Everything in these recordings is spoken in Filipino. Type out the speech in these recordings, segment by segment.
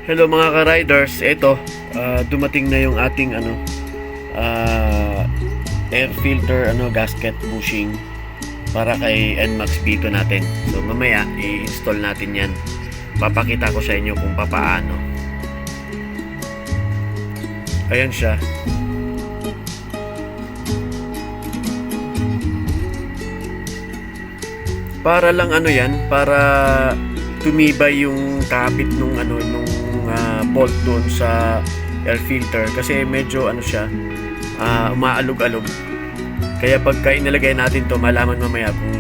Hello mga ka-riders, ito dumating na yung ating air filter gasket bushing para kay NMAX Vito natin. So mamaya i-install natin yan. Papakita ko sa inyo kung papaano. Ayan siya. Para lang yan, para tumibay yung kapit nung bolt doon sa air filter kasi medyo siya umaalog-alog. Kaya pagka inilagay natin to, malaman mamaya kung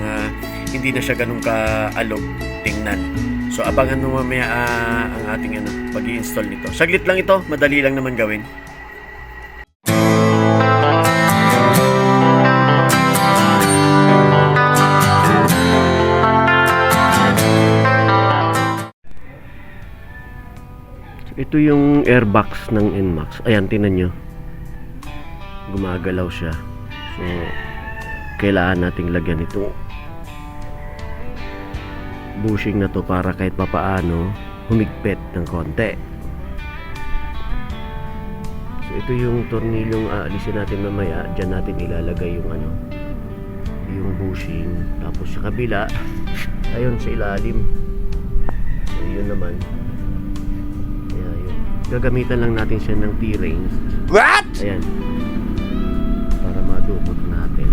hindi na siya ganun kaalog tingnan. So abangan mo mamaya ang ating pag-i-install nito. Saglit lang ito, madali lang naman gawin. Ito yung airbox ng NMAX. Ayan, tingnan nyo. Gumagalaw siya. So, kailangan nating lagyan itong bushing na to para kahit papaano humigpit ng konti. So, ito yung tornilyong aalisin natin mamaya. Diyan natin ilalagay yung yung bushing. Tapos sa kabila, ayun sa ilalim. So, yun naman. Gagamitan lang natin siya ng T-rings. What? Ayan. Para madukot natin.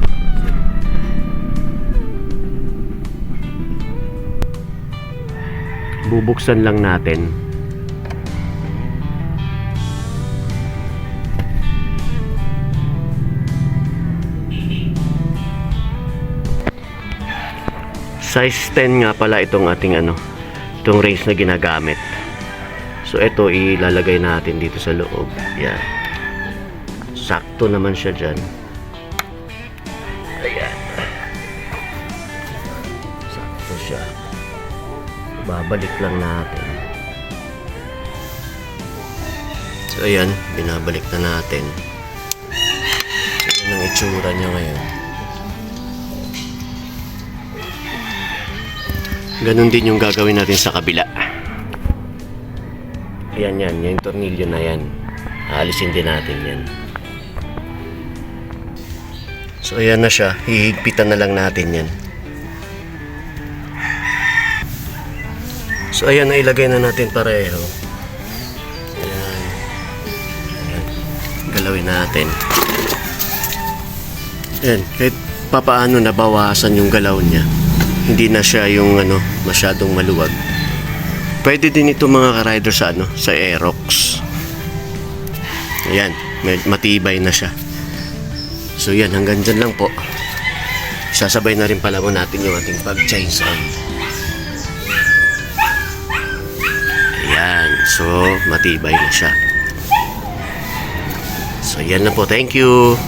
Bubuksan lang natin. Size 10 nga pala itong ating itong rings na ginagamit. So ito ilalagay natin dito sa loob. Yan. Sakto naman siya dyan. Ayan. Sakto siya. Babalik lang natin. So ayan, binabalik na natin. So yan ang itsura niya ngayon. Ganun din yung gagawin natin sa kabila. Yan, yung tornilyo na yan. Aalisin din natin yan. So ayan na siya. Hihigpitan na lang natin yan. So ayan, nailagay na natin pareho. Ayan. Ayan. Galawin natin. Ayan, kahit papaano nabawasan yung galaw niya. Hindi na siya yung masyadong maluwag. Pwede din ito mga ka-rider sa sa Aerox. Ayan, matibay na siya. So yan, hanggang dyan lang po. Sasabay na rin pala mo natin yung ating pag-change on. Ayan, so matibay na siya. So yan lang po, thank you.